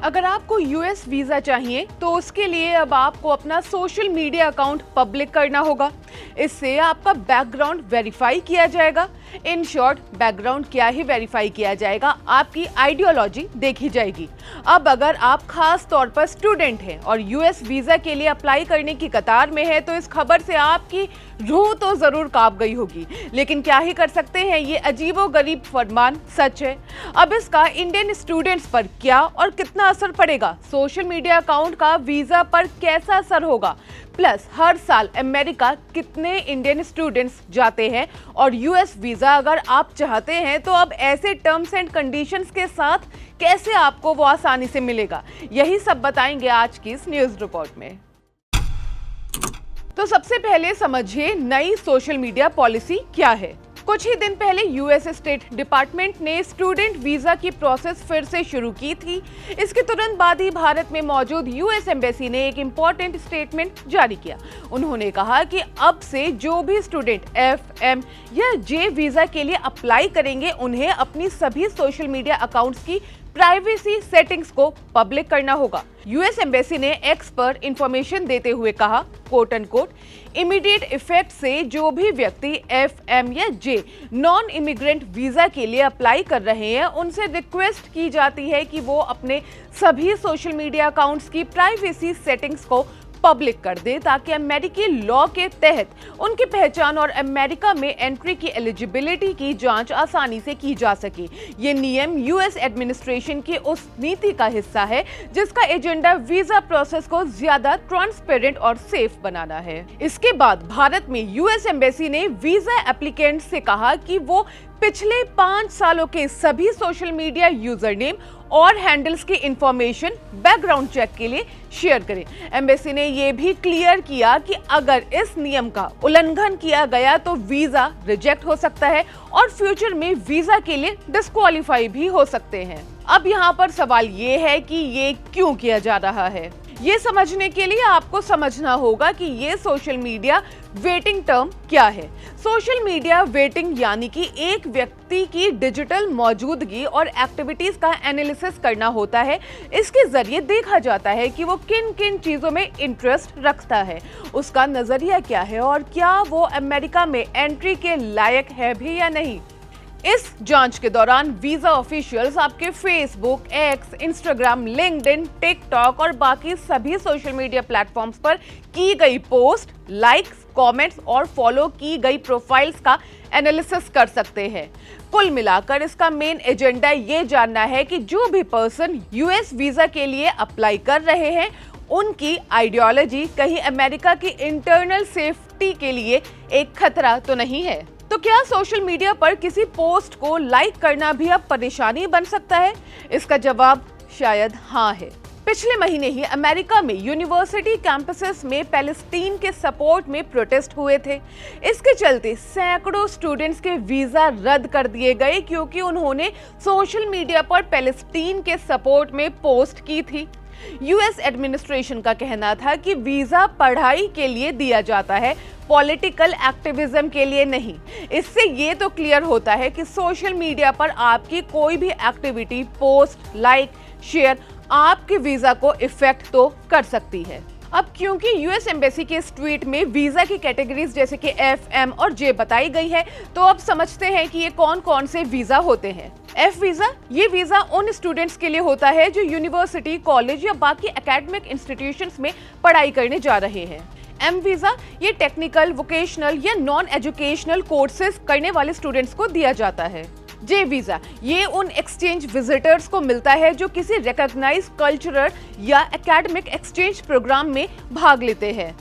अगर आपको US visa चाहिए तो उसके लिए अब आपको अपना सोशल मीडिया अकाउंट पब्लिक करना होगा। इससे आपका बैकग्राउंड वेरीफाई किया जाएगा। इन शॉर्ट, बैकग्राउंड क्या ही वेरीफाई किया जाएगा, आपकी आइडियोलॉजी देखी जाएगी। अब अगर आप खास तौर पर स्टूडेंट हैं और यूएस वीजा के लिए अप्लाई करने की कतार में है तो इस खबर से आपकी रूह तो जरूर कांप गई होगी। लेकिन क्या ही कर सकते हैं, ये अजीबोगरीब फरमान सच है। अब इसका इंडियन स्टूडेंट्स पर क्या और कितना असर पड़ेगा, सोशल मीडिया अकाउंट का वीजा पर कैसा असर होगा, प्लस हर साल अमेरिका कितने इंडियन स्टूडेंट्स जाते हैं और यूएस वीजा अगर आप चाहते हैं तो अब ऐसे टर्म्स एंड कंडीशंस के साथ कैसे आपको वो आसानी से मिलेगा, यही सब बताएंगे आज की इस न्यूज रिपोर्ट में। तो सबसे पहले समझिए नई सोशल मीडिया पॉलिसी क्या है। कुछ ही दिन पहले यूएस स्टेट डिपार्टमेंट ने स्टूडेंट वीजा की प्रोसेस फिर से शुरू की थी। इसके तुरंत बाद ही भारत में मौजूद यूएस एम्बेसी ने एक इम्पोर्टेंट स्टेटमेंट जारी किया। उन्होंने कहा कि अब से जो भी स्टूडेंट एफ, एम या जे वीजा के लिए अप्लाई करेंगे उन्हें अपनी सभी सोशल मीडिया अकाउंट्स की प्राइवेसी सेटिंग्स को पब्लिक करना होगा। यूएस एम्बेसी ने एक्स पर इंफॉर्मेशन देते हुए कहा, कोट अनकोट, इमीडिएट इफेक्ट से जो भी व्यक्ति एफ, एम या जे नॉन इमिग्रेंट वीजा के लिए अप्लाई कर रहे हैं उनसे रिक्वेस्ट की जाती है कि वो अपने सभी सोशल मीडिया अकाउंट्स की प्राइवेसी सेटिंग्स को पब्लिक कर दे ताकि अमेरिकी लॉ के तहत उनकी पहचान और अमेरिका में एंट्री की एलिजिबिलिटी की जांच आसानी से की जा सके। ये नियम यूएस एडमिनिस्ट्रेशन की उस नीति का हिस्सा है जिसका एजेंडा वीजा प्रोसेस को ज्यादा ट्रांसपेरेंट और सेफ बनाना है। इसके बाद भारत में यूएस एम्बेसी ने वीजा एप्लीकेंट से कहा कि वो पिछले 5 सालों के सभी सोशल मीडिया यूजर नेम और हैंडल्स की इंफॉर्मेशन बैकग्राउंड चेक के लिए शेयर करें। एम्बेसी ने यह भी क्लियर किया कि अगर इस नियम का उल्लंघन किया गया तो वीजा रिजेक्ट हो सकता है और फ्यूचर में वीजा के लिए डिस्क्वालीफाई भी हो सकते हैं। अब यहाँ पर सवाल ये है कि ये क्यों किया जा रहा है। ये समझने के लिए आपको समझना होगा कि ये सोशल मीडिया वेटिंग टर्म क्या है। सोशल मीडिया वेटिंग यानी कि एक व्यक्ति की डिजिटल मौजूदगी और एक्टिविटीज का एनालिसिस करना होता है। इसके जरिए देखा जाता है कि वो किन किन चीजों में इंटरेस्ट रखता है, उसका नजरिया क्या है और क्या वो अमेरिका में एंट्री के लायक है भी या नहीं। इस जांच के दौरान वीजा ऑफिशियल्स आपके Facebook, x, Instagram, LinkedIn, TikTok और बाकी सभी सोशल मीडिया प्लेटफॉर्म्स पर की गई पोस्ट, लाइक्स, कमेंट्स और फॉलो की गई प्रोफाइल्स का एनालिसिस कर सकते हैं। कुल मिलाकर इसका मेन एजेंडा ये जानना है कि जो भी पर्सन यूएस वीजा के लिए अप्लाई कर रहे हैं उनकी आइडियोलॉजी कहीं अमेरिका की इंटरनल सेफ्टी के लिए एक खतरा तो नहीं है। तो क्या सोशल मीडिया पर किसी पोस्ट को लाइक करना भी अब परेशानी बन सकता है? इसका जवाब शायद हाँ है। पिछले महीने ही अमेरिका में यूनिवर्सिटी कैंपसेस में पैलेस्टीन के सपोर्ट में प्रोटेस्ट हुए थे। इसके चलते सैकड़ों स्टूडेंट्स के वीजा रद्द कर दिए गए क्योंकि उन्होंने सोशल मीडिया पर पैलेस्टीन के सपोर्ट में पोस्ट की थी। यूएस एडमिनिस्ट्रेशन का कहना था कि वीजा पढ़ाई के लिए दिया जाता है, पॉलिटिकल एक्टिविज्म के लिए नहीं। इससे ये तो क्लियर होता है कि सोशल मीडिया पर आपकी कोई भी एक्टिविटी, पोस्ट, लाइक, शेयर आपके वीजा को इफेक्ट तो कर सकती है। अब क्योंकि यूएस एम्बेसी के इस ट्वीट में वीजा की कैटेगरीज जैसे कि एफ, एम और जे बताई गई है, तो अब समझते हैं कि ये कौन कौन से वीजा होते हैं। एफ वीजा, ये वीजा उन स्टूडेंट्स के लिए होता है जो यूनिवर्सिटी, कॉलेज या बाकी एकेडमिक इंस्टीट्यूशंस में पढ़ाई करने जा रहे हैं। एम वीजा, ये टेक्निकल, वोकेशनल या नॉन एजुकेशनल कोर्सेज करने वाले स्टूडेंट्स को दिया जाता है। जे वीजा, ये उन एक्सचेंज विजिटर्स को मिलता है जो किसी रिकॉग्नाइज्ड कल्चरल या एकेडमिक एक्सचेंज प्रोग्राम में भाग लेते हैं।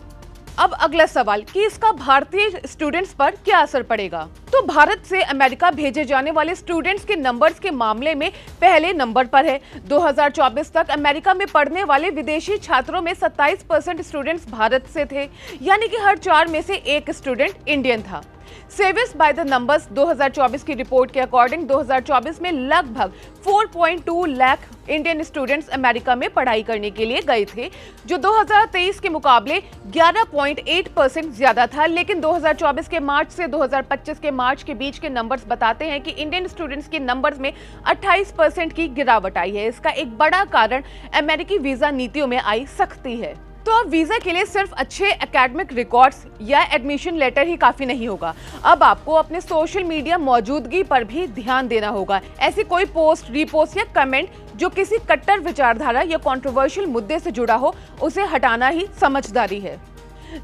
अब अगला सवाल कि इसका भारतीय स्टूडेंट्स पर क्या असर पड़ेगा। तो भारत से अमेरिका भेजे जाने वाले स्टूडेंट्स के नंबर्स के मामले में पहले नंबर पर है। 2024 तक अमेरिका में पढ़ने वाले विदेशी छात्रों में 27% स्टूडेंट्स भारत से थे, यानी कि हर 4 में से 1 स्टूडेंट इंडियन था। सेवियर्स बाय द नंबर्स 2024 की रिपोर्ट के अकॉर्डिंग 2024 में लगभग 4.2 लाख इंडियन स्टूडेंट्स अमेरिका में पढ़ाई करने के लिए गए थे, जो 2023 के मुकाबले 11.8% ज्यादा था। लेकिन 2024 के मार्च से 2025 के मार्च के बीच के नंबर्स बताते हैं कि इंडियन स्टूडेंट्स के नंबर्स में 28% की गिरावट आई है। इसका एक बड़ा कारण अमेरिकी वीजा नीतियों में आई सख्ती है। तो अब वीजा के लिए सिर्फ अच्छे एकेडमिक रिकॉर्ड्स या एडमिशन लेटर ही काफी नहीं होगा। अब आपको अपने सोशल मीडिया मौजूदगी पर भी ध्यान देना होगा। ऐसी कोई पोस्ट, रीपोस्ट या कमेंट जो किसी कट्टर विचारधारा या कंट्रोवर्शियल मुद्दे से जुड़ा हो, उसे हटाना ही समझदारी है।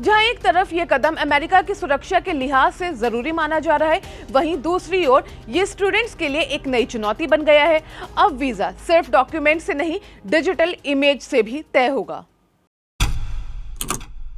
जहां एक तरफ ये कदम अमेरिका की सुरक्षा के लिहाज से जरूरी माना जा रहा है, वहीं दूसरी ओर ये स्टूडेंट्स के लिए एक नई चुनौती बन गया है। अब वीजा सिर्फ डॉक्यूमेंट से नहीं, डिजिटल इमेज से भी तय होगा।